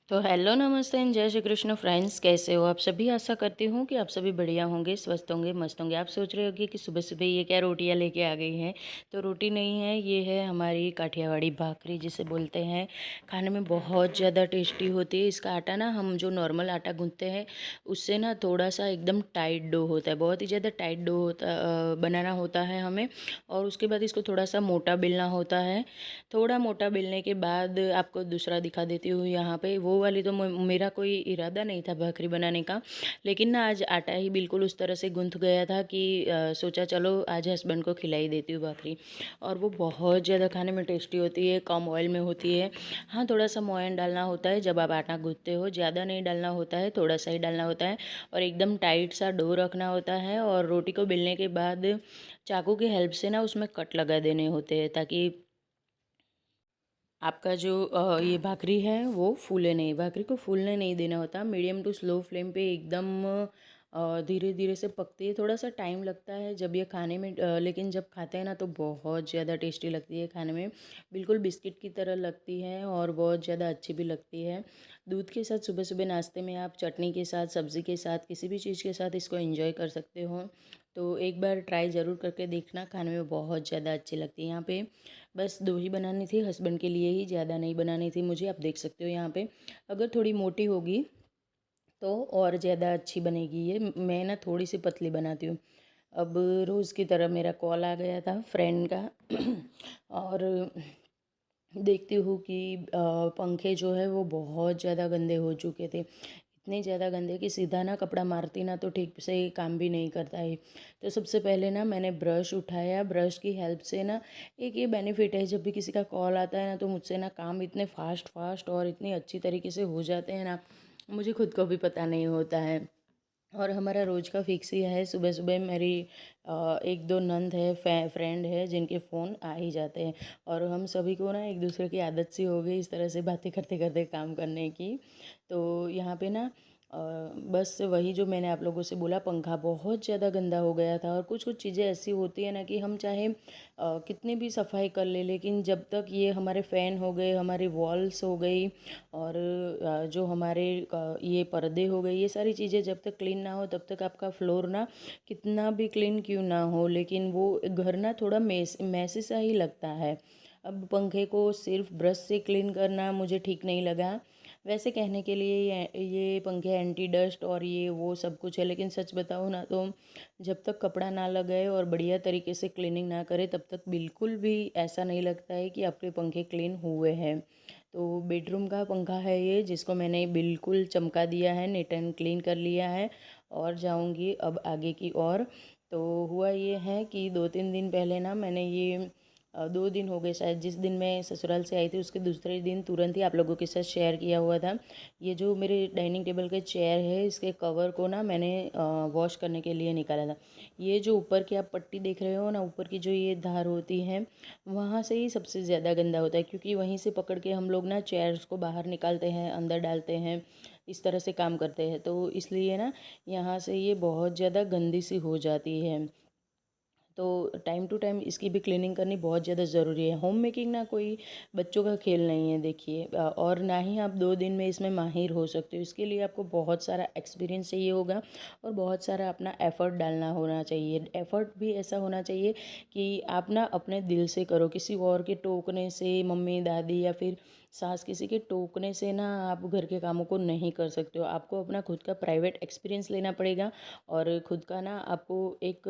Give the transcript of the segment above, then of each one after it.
तो हेलो नमस्ते एंड जय श्री कृष्ण फ्रेंड्स, कैसे हो आप सभी। आशा करती हूँ कि आप सभी बढ़िया होंगे, स्वस्थ होंगे, मस्त होंगे। आप सोच रहे होंगे कि सुबह सुबह ये क्या रोटियां लेके आ गई हैं। तो रोटी नहीं है, ये है हमारी काठियावाड़ी भाकरी जिसे बोलते हैं। खाने में बहुत ज़्यादा टेस्टी होती है। इसका आटा ना हम जो नॉर्मल आटा गूँथते हैं उससे ना थोड़ा सा एकदम टाइट डो होता है, बहुत ही ज़्यादा टाइट डो बनाना होता है हमें। और उसके बाद इसको थोड़ा सा मोटा बेलना होता है। थोड़ा मोटा बेलने के बाद आपको दूसरा दिखा देती हूँ। यहाँ पे वो वाली तो मेरा कोई इरादा नहीं था भाखरी बनाने का, लेकिन ना आज आटा ही बिल्कुल उस तरह से गूंथ गया था कि सोचा चलो आज हस्बैंड को खिलाई देती हूँ भाखरी। और वो बहुत ज़्यादा खाने में टेस्टी होती है, कम ऑयल में होती है। हाँ, थोड़ा सा मोयन डालना होता है जब आप आटा गूंथते हो, ज़्यादा नहीं डालना होता है, थोड़ा सा ही डालना होता है। और एकदम टाइट सा डो रखना होता है। और रोटी को बेलने के बाद चाकू की हेल्प से ना उसमें कट लगा देने होते हैं, ताकि आपका जो ये भाकरी है वो फूले नहीं। भाकरी को फूलने नहीं देना होता। मीडियम टू स्लो फ्लेम पे एकदम धीरे धीरे से पकती है। थोड़ा सा टाइम लगता है जब ये खाने में, लेकिन जब खाते हैं ना तो बहुत ज़्यादा टेस्टी लगती है खाने में। बिल्कुल बिस्किट की तरह लगती है और बहुत ज़्यादा अच्छी भी लगती है। दूध के साथ सुबह सुबह नाश्ते में आप चटनी के साथ, सब्ज़ी के साथ, किसी भी चीज़ के साथ इसको एंजॉय कर सकते हो। तो एक बार ट्राई ज़रूर करके देखना, खाने में बहुत ज़्यादा अच्छी लगती है। यहाँ पे बस 2 ही बनानी थी, हस्बैंड के लिए ही, ज़्यादा नहीं बनानी थी मुझे। आप देख सकते हो यहाँ पे अगर थोड़ी मोटी होगी तो और ज़्यादा अच्छी बनेगी। ये मैं ना थोड़ी सी पतली बनाती हूँ। अब रोज़ की तरह मेरा कॉल आ गया था फ्रेंड का और देखती हूँ कि पंखे जो है वो बहुत ज़्यादा गंदे हो चुके थे। इतने ज़्यादा गंदे कि सीधा ना कपड़ा मारती ना तो ठीक से काम भी नहीं करता है। तो सबसे पहले ना मैंने ब्रश उठाया। ब्रश की हेल्प से ना एक ये बेनिफिट है, जब भी किसी का कॉल आता है ना तो मुझसे ना काम इतने फास्ट फास्ट और इतनी अच्छी तरीके से हो जाते हैं ना, मुझे खुद को भी पता नहीं होता है। और हमारा रोज़ का फिक्स ही है, सुबह सुबह मेरी एक दो नंद है, फ्रेंड है जिनके फ़ोन आ ही जाते हैं। और हम सभी को ना एक दूसरे की आदत सी हो गई इस तरह से बातें करते करते काम करने की। तो यहाँ पे ना बस वही जो मैंने आप लोगों से बोला, पंखा बहुत ज़्यादा गंदा हो गया था। और कुछ कुछ चीज़ें ऐसी होती है ना कि हम चाहे कितनी भी सफाई कर ले, लेकिन जब तक ये हमारे फ़ैन हो गए, हमारी वॉल्स हो गई और जो हमारे ये पर्दे हो गए, ये सारी चीज़ें जब तक क्लीन ना हो तब तक आपका फ्लोर ना कितना भी क्लीन क्यों ना हो, लेकिन वो घर ना थोड़ा मैसी सा ही लगता है। अब पंखे को सिर्फ ब्रश से क्लीन करना मुझे ठीक नहीं लगा। वैसे कहने के लिए ये पंखे एंटी डस्ट और ये वो सब कुछ है, लेकिन सच बताऊँ ना तो जब तक कपड़ा ना लगाए और बढ़िया तरीके से क्लीनिंग ना करे तब तक बिल्कुल भी ऐसा नहीं लगता है कि आपके पंखे क्लीन हुए हैं। तो बेडरूम का पंखा है ये, जिसको मैंने बिल्कुल चमका दिया है, नीट एंड क्लीन कर लिया है। और जाऊंगी अब आगे की ओर। तो हुआ ये है कि 2-3 दिन पहले ना मैंने ये 2 दिन हो गए शायद, जिस दिन मैं ससुराल से आई थी उसके दूसरे दिन तुरंत ही आप लोगों के साथ शेयर किया हुआ था। ये जो मेरे डाइनिंग टेबल के चेयर है, इसके कवर को ना मैंने वॉश करने के लिए निकाला था। ये जो ऊपर की आप पट्टी देख रहे हो ना, ऊपर की जो ये धार होती है, वहाँ से ही सबसे ज़्यादा गंदा होता है, क्योंकि वहीं से पकड़ के हम लोग ना चेयर्स को बाहर निकालते हैं, अंदर डालते हैं, इस तरह से काम करते हैं। तो इसलिए ना यहाँ से ये बहुत ज़्यादा गंदी सी हो जाती है। तो टाइम टू टाइम इसकी भी क्लीनिंग करनी बहुत ज़्यादा ज़रूरी है। होम मेकिंग ना कोई बच्चों का खेल नहीं है, देखिए। और ना ही आप 2 दिन में इसमें माहिर हो सकते हो। इसके लिए आपको बहुत सारा एक्सपीरियंस चाहिए होगा और बहुत सारा अपना एफ़र्ट डालना होना चाहिए। एफ़र्ट भी ऐसा होना चाहिए कि आप ना अपने दिल से करो, किसी और के टोकने से, मम्मी दादी या फिर सास किसी के टोकने से ना आप घर के कामों को नहीं कर सकते हो। आपको अपना खुद का प्राइवेट एक्सपीरियंस लेना पड़ेगा और खुद का ना आपको एक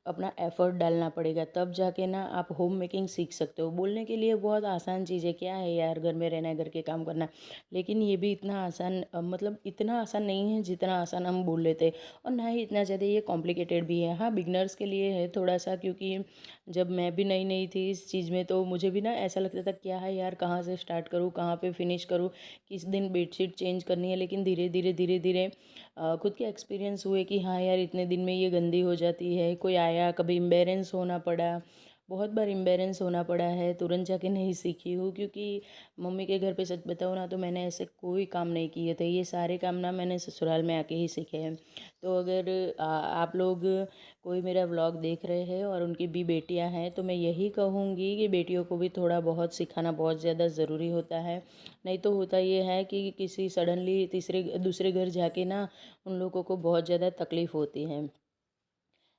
अपना एफ़र्ट डालना पड़ेगा, तब जाके ना आप होम मेकिंग सीख सकते हो। बोलने के लिए बहुत आसान चीज़ है, क्या है यार घर में रहना है, घर के काम करना, लेकिन ये भी इतना आसान मतलब इतना आसान नहीं है जितना आसान हम बोल लेते हैं। और ना ही इतना ज़्यादा ये कॉम्प्लिकेटेड भी है। हाँ, बिगनर्स के लिए है थोड़ा सा, क्योंकि जब मैं भी नई नई थी इस चीज़ में तो मुझे भी ना ऐसा लगता था क्या है यार, कहाँ से स्टार्ट करूँ, कहाँ पे फिनिश करूँ, किस दिन बेडशीट चेंज करनी है। लेकिन धीरे धीरे धीरे धीरे खुद के एक्सपीरियंस हुए कि हाँ यार, इतने दिन में ये गंदी हो जाती है। कोई आया, कभी एम्बेरेंस होना पड़ा, बहुत बार एम्बैरेंस होना पड़ा है, तुरंत जाके नहीं सीखी हूँ, क्योंकि मम्मी के घर पे सच बताऊँ ना तो मैंने ऐसे कोई काम नहीं किए थे, ये सारे काम ना मैंने ससुराल में आके ही सीखे हैं। तो अगर आप लोग कोई मेरा व्लॉग देख रहे हैं और उनकी भी बेटियां हैं तो मैं यही कहूँगी कि बेटियों को भी थोड़ा बहुत सिखाना बहुत ज़्यादा ज़रूरी होता है। नहीं तो होता ये है कि किसी सडनली तीसरे दूसरे घर जाके ना उन लोगों को बहुत ज़्यादा तकलीफ़ होती है।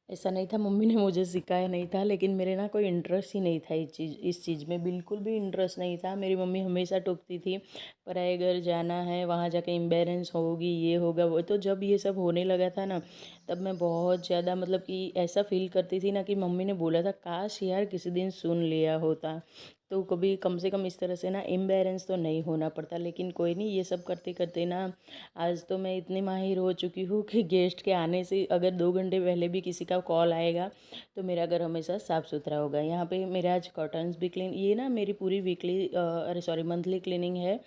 ऐसा नहीं था मम्मी ने मुझे सिखाया नहीं था, लेकिन मेरे ना कोई इंटरेस्ट ही नहीं था इस चीज़ में बिल्कुल भी इंटरेस्ट नहीं था। मेरी मम्मी हमेशा टोकती थी, पराए घर जाना है, वहाँ जाके एम्बैरेंस होगी, ये होगा वो। तो जब ये सब होने लगा था ना तब मैं बहुत ज़्यादा मतलब कि ऐसा फील करती थी ना कि मम्मी ने बोला था काश यार किसी दिन सुन लिया होता, तो कभी कम से कम इस तरह से ना एम्बैरेंस तो नहीं होना पड़ता। लेकिन कोई नहीं, ये सब करते करते ना आज तो मैं इतनी माहिर हो चुकी हूँ कि गेस्ट के आने से अगर 2 घंटे पहले भी किसी का कॉल आएगा तो मेरा घर हमेशा साफ़ सुथरा होगा। यहाँ पे मेरा आज कर्टन्स भी क्लीन, ये ना मेरी पूरी वीकली अरे सॉरी मंथली क्लीनिंग है,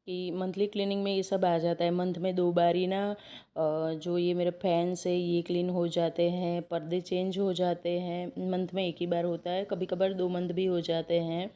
कि मंथली क्लीनिंग में ये सब आ जाता है। मंथ में 2 बार ही ना जो ये मेरे फैंस है ये क्लीन हो जाते हैं, पर्दे चेंज हो जाते हैं। मंथ में एक ही बार होता है, कभी कभार 2 मंथ भी हो जाते हैं।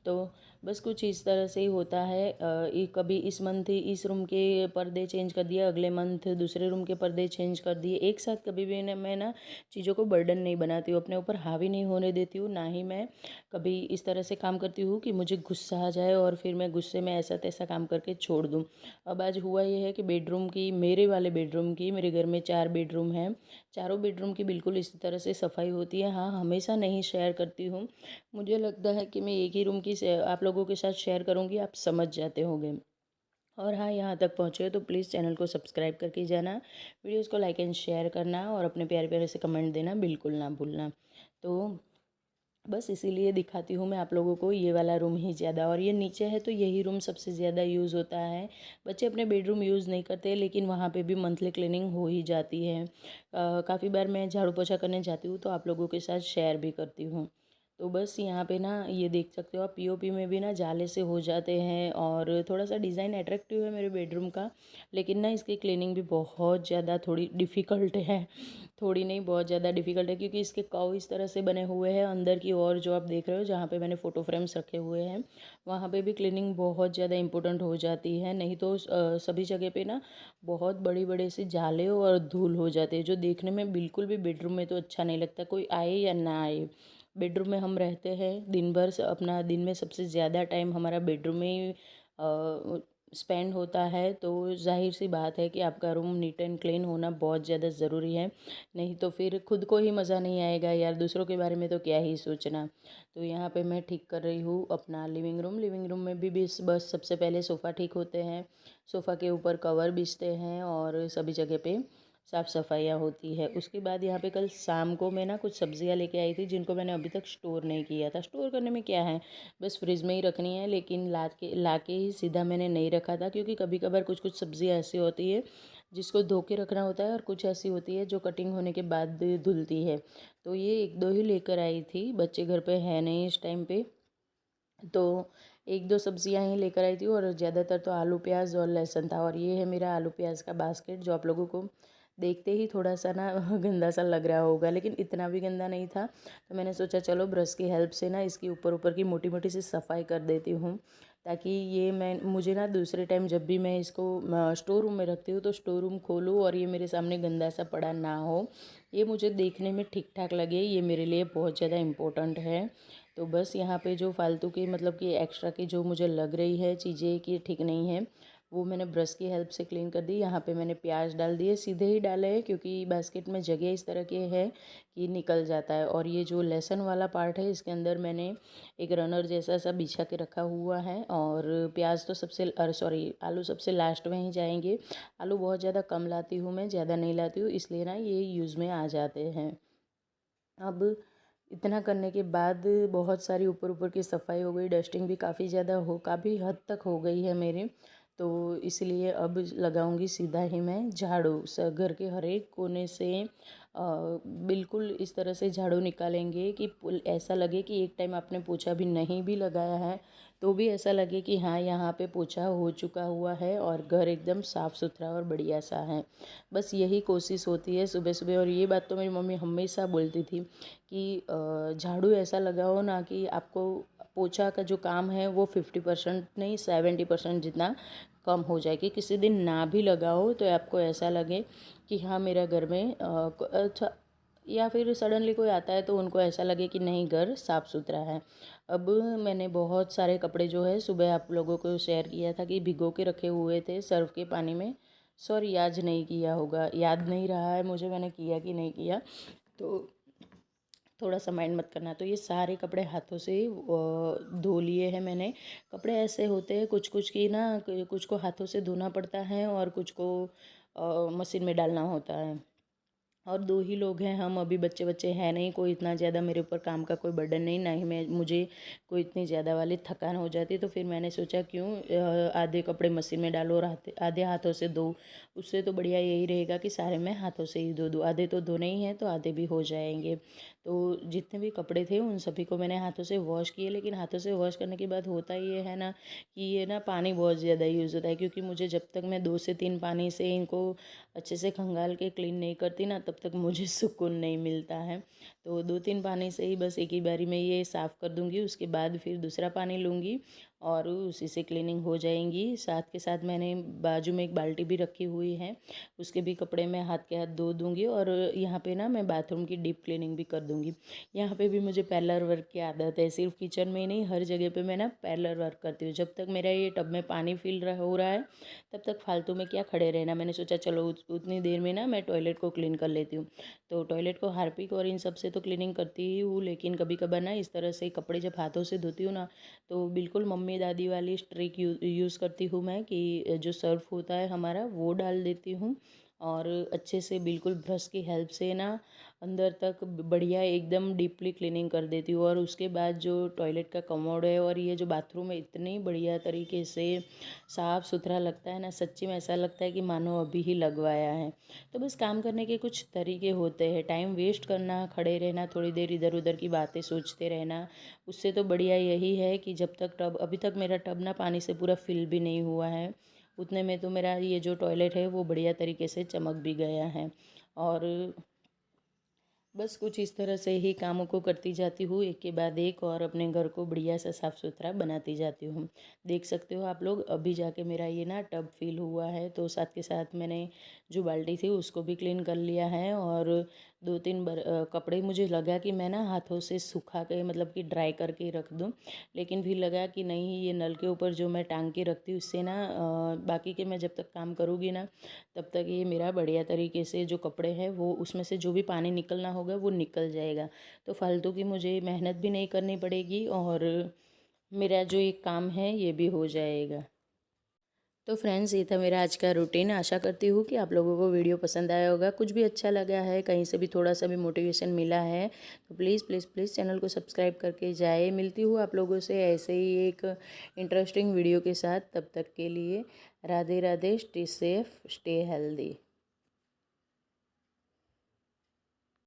तो बस कुछ इस तरह से ही होता है। कभी इस मंथ इस रूम के पर्दे चेंज कर दिए, अगले मंथ दूसरे रूम के पर्दे चेंज कर दिए एक साथ। कभी भी ना मैं ना चीज़ों को बर्डन नहीं बनाती हूँ, अपने ऊपर हावी नहीं होने देती हूँ। ना ही मैं कभी इस तरह से काम करती हूँ कि मुझे गुस्सा आ जाए और फिर मैं गुस्से में ऐसा तैसा काम करके छोड़ दूँ। अब आज हुआ ये है कि बेडरूम की, मेरे वाले बेडरूम की, मेरे घर में 4 बेडरूम हैं, चारों बेडरूम की बिल्कुल इसी तरह से सफाई होती है। हाँ, हमेशा नहीं शेयर करती हूँ, मुझे लगता है कि मैं एक ही रूम की आप लोगों के साथ शेयर करूँगी, आप समझ जाते होंगे। और हाँ, यहाँ तक पहुँचे हो तो प्लीज़ चैनल को सब्सक्राइब करके जाना, वीडियोज़ को लाइक एंड शेयर करना और अपने प्यारे प्यारे से कमेंट देना बिल्कुल ना भूलना। तो बस इसीलिए दिखाती हूँ मैं आप लोगों को ये वाला रूम ही ज़्यादा, और ये नीचे है तो यही रूम सबसे ज़्यादा यूज़ होता है। बच्चे अपने बेडरूम यूज़ नहीं करते, लेकिन वहाँ पे भी मंथली क्लीनिंग हो ही जाती है। काफ़ी बार मैं झाड़ू पोछा करने जाती हूँ तो आप लोगों के साथ शेयर भी करती हूँ। तो बस यहाँ पे ना ये देख सकते हो आप, पीओपी में भी ना जाले से हो जाते हैं, और थोड़ा सा डिज़ाइन अट्रैक्टिव है मेरे बेडरूम का। लेकिन ना इसकी क्लीनिंग भी बहुत ज़्यादा थोड़ी डिफ़िकल्ट है, थोड़ी नहीं बहुत ज़्यादा डिफ़िकल्ट है, क्योंकि इसके कर्व इस तरह से बने हुए हैं अंदर की ओर, जो आप देख रहे हो जहाँ पे मैंने फ़ोटो फ्रेम्स रखे हुए हैं वहाँ पे भी क्लीनिंग बहुत ज़्यादा इंपॉर्टेंट हो जाती है। नहीं तो सभी जगह पे ना बहुत बड़े बड़े से जाले और धूल हो जाते हैं, जो देखने में बिल्कुल भी बेडरूम में तो अच्छा नहीं लगता, कोई आए या ना आए। बेडरूम में हम रहते हैं दिन भर, अपना दिन में सबसे ज़्यादा टाइम हमारा बेडरूम में ही स्पेंड होता है, तो जाहिर सी बात है कि आपका रूम नीट एंड क्लीन होना बहुत ज़्यादा ज़रूरी है। नहीं तो फिर खुद को ही मज़ा नहीं आएगा यार, दूसरों के बारे में तो क्या ही सोचना। तो यहाँ पे मैं ठीक कर रही हूँ अपना लिविंग रूम में भी बस सबसे पहले सोफ़ा ठीक होते हैं, सोफ़ा के ऊपर कवर बिछते हैं और सभी जगह पे साफ़ सफाइयाँ होती है। उसके बाद यहाँ पे कल शाम को मैं ना कुछ सब्जियाँ लेके आई थी जिनको मैंने अभी तक स्टोर नहीं किया था। स्टोर करने में क्या है, बस फ्रिज में ही रखनी है, लेकिन ला के ही सीधा मैंने नहीं रखा था, क्योंकि कभी कभार कुछ कुछ सब्जियाँ ऐसी होती है जिसको धो के रखना होता है, और कुछ ऐसी होती है जो कटिंग होने के बाद धुलती है। तो ये एक दो ही लेकर आई थी, बच्चे घर पे है नहीं इस टाइम पे, तो एक दो सब्जियां ही लेकर आई थी, और ज़्यादातर तो आलू प्याज और लहसुन था। और ये है मेरा आलू प्याज का बास्केट, जो आप लोगों को देखते ही थोड़ा सा ना गंदा सा लग रहा होगा, लेकिन इतना भी गंदा नहीं था। तो मैंने सोचा चलो ब्रश की हेल्प से ना इसकी ऊपर ऊपर की मोटी मोटी सी सफाई कर देती हूँ, ताकि ये मुझे ना दूसरे टाइम जब भी मैं इसको स्टोर रूम में रखती हूँ तो स्टोर रूम खोलूँ और ये मेरे सामने गंदा सा पड़ा ना हो, ये मुझे देखने में ठीक ठाक लगे, ये मेरे लिए बहुत ज़्यादा इम्पोर्टेंट है। तो बस यहाँ पे जो फालतू की मतलब कि एक्स्ट्रा की जो मुझे लग रही है चीज़ें कि ठीक नहीं है, वो मैंने ब्रश की हेल्प से क्लीन कर दी। यहाँ पे मैंने प्याज डाल दिए, सीधे ही डाले हैं क्योंकि बास्केट में जगह इस तरह की है कि निकल जाता है। और ये जो लहसुन वाला पार्ट है इसके अंदर मैंने एक रनर जैसा सा बिछा के रखा हुआ है, और प्याज तो सबसे सॉरी आलू सबसे लास्ट में ही जाएंगे। आलू बहुत ज़्यादा कम लाती हूँ मैं, ज़्यादा नहीं लाती हूँ, इसलिए ना ये यूज़ में आ जाते हैं। अब इतना करने के बाद बहुत सारी ऊपर ऊपर की सफाई हो गई, डस्टिंग भी काफ़ी हद तक हो गई है मेरी। तो इसलिए अब लगाऊंगी सीधा ही मैं झाड़ू, घर के हर एक कोने से बिल्कुल इस तरह से झाड़ू निकालेंगे कि ऐसा लगे कि एक टाइम आपने पोछा भी नहीं भी लगाया है तो भी ऐसा लगे कि हाँ यहाँ पे पोछा हो चुका हुआ है और घर एकदम साफ़ सुथरा और बढ़िया सा है। बस यही कोशिश होती है सुबह सुबह। और ये बात तो मेरी मम्मी हमेशा बोलती थी कि झाड़ू ऐसा लगाओ ना कि आपको पोछा का जो काम है वो 50% नहीं 70% जितना कम हो जाए, कि किसी दिन ना भी लगाओ तो आपको ऐसा लगे कि हाँ मेरा घर में अच्छा, या फिर सडनली कोई आता है तो उनको ऐसा लगे कि नहीं घर साफ़ सुथरा है। अब मैंने बहुत सारे कपड़े जो है सुबह आप लोगों को शेयर किया था कि भिगो के रखे हुए थे सर्फ़ के पानी में। सॉरी याद नहीं किया होगा, याद नहीं रहा है मुझे मैंने किया कि नहीं किया, तो थोड़ा सा माइंड मत करना। तो ये सारे कपड़े हाथों से धो लिए हैं मैंने। कपड़े ऐसे होते हैं कुछ कुछ की ना, कुछ को हाथों से धोना पड़ता है और कुछ को मशीन में डालना होता है। और 2 ही लोग हैं हम, अभी बच्चे बच्चे हैं नहीं, कोई इतना ज़्यादा मेरे ऊपर काम का कोई बर्डन नहीं, ना ही मुझे कोई इतनी ज़्यादा वाली थकान हो जाती। तो फिर मैंने सोचा क्यों आधे कपड़े मशीन में डालो और आधे हाथों से दो। उससे तो बढ़िया यही रहेगा कि सारे मैं हाथों से ही धो दूँ। आधे तो धोने ही हैं तो आधे भी हो जाएंगे। तो जितने भी कपड़े थे उन सभी को मैंने हाथों से वॉश किए। लेकिन हाथों से वॉश करने के बाद होता ये है ना कि ये ना पानी बहुत ज़्यादा यूज़ होता है, क्योंकि मुझे जब तक मैं 2 से 3 पानी से इनको अच्छे से खंगाल के क्लीन नहीं करती ना तब तक मुझे सुकून नहीं मिलता है। तो 2-3 पानी से ही बस एक ही बारी में ये साफ़ कर दूँगी, उसके बाद फिर दूसरा पानी लूँगी और उसी से क्लीनिंग हो जाएंगी। साथ के साथ मैंने बाजू में एक बाल्टी भी रखी हुई है, उसके भी कपड़े मैं हाथ के हाथ धो दूँगी। और यहाँ पे ना मैं बाथरूम की डीप क्लीनिंग भी कर दूँगी। यहाँ पे भी मुझे पैरेलल वर्क की आदत है, सिर्फ किचन में ही नहीं हर जगह पे मैं ना पैरेलल वर्क करती हूँ। जब तक मेरा ये टब में पानी हो रहा है तब तक फालतू में क्या खड़े रहना। मैंने सोचा चलो उतनी देर में ना मैं टॉयलेट को क्लीन कर लेती हूँ। तो टॉयलेट को हार्पिक और इन सब से तो क्लीनिंग करती ही हूँ, लेकिन कभी कभार ना इस तरह से कपड़े जब हाथों से धोती हूँ ना तो बिल्कुल मम्मी दादी वाली ट्रिक यूज़ करती हूँ मैं, कि जो सर्फ होता है हमारा वो डाल देती हूँ और अच्छे से बिल्कुल ब्रश की हेल्प से ना अंदर तक बढ़िया एकदम डीपली क्लीनिंग कर देती हूँ। और उसके बाद जो टॉयलेट का कमोड है और ये जो बाथरूम है इतनी बढ़िया तरीके से साफ़ सुथरा लगता है ना, सच्ची में ऐसा लगता है कि मानो अभी ही लगवाया है। तो बस काम करने के कुछ तरीके होते हैं, टाइम वेस्ट करना, खड़े रहना, थोड़ी देर इधर उधर की बातें सोचते रहना, उससे तो बढ़िया यही है कि जब तक टब, अभी तक मेरा टब ना पानी से पूरा फिल भी नहीं हुआ है, उतने में तो मेरा ये जो टॉयलेट है वो बढ़िया तरीके से चमक भी गया है। और बस कुछ इस तरह से ही कामों को करती जाती हूँ एक के बाद एक, और अपने घर को बढ़िया सा साफ़ सुथरा बनाती जाती हूँ। देख सकते हो आप लोग, अभी जाके मेरा ये ना टब फिल हुआ है। तो साथ के साथ मैंने जो बाल्टी थी उसको भी क्लीन कर लिया है। और 2-3 कपड़े मुझे लगा कि मैं ना हाथों से सुखा के मतलब कि ड्राई करके रख दूँ, लेकिन फिर लगा कि नहीं, ये नल के ऊपर जो मैं टांग के रखती हूँ उससे ना बाकी के मैं जब तक काम करूँगी ना तब तक ये मेरा बढ़िया तरीके से जो कपड़े हैं वो उसमें से जो भी पानी निकलना होगा वो निकल जाएगा। तो फालतू की मुझे मेहनत भी नहीं करनी पड़ेगी और मेरा जो एक काम है ये भी हो जाएगा। तो फ्रेंड्स ये था मेरा आज का रूटीन। आशा करती हूँ कि आप लोगों को वीडियो पसंद आया होगा, कुछ भी अच्छा लगा है, कहीं से भी थोड़ा सा भी मोटिवेशन मिला है तो प्लीज़ प्लीज़ प्लीज़ चैनल को सब्सक्राइब करके जाए। मिलती हूँ आप लोगों से ऐसे ही एक इंटरेस्टिंग वीडियो के साथ, तब तक के लिए Radhe Radhe, stay safe, stay healthy.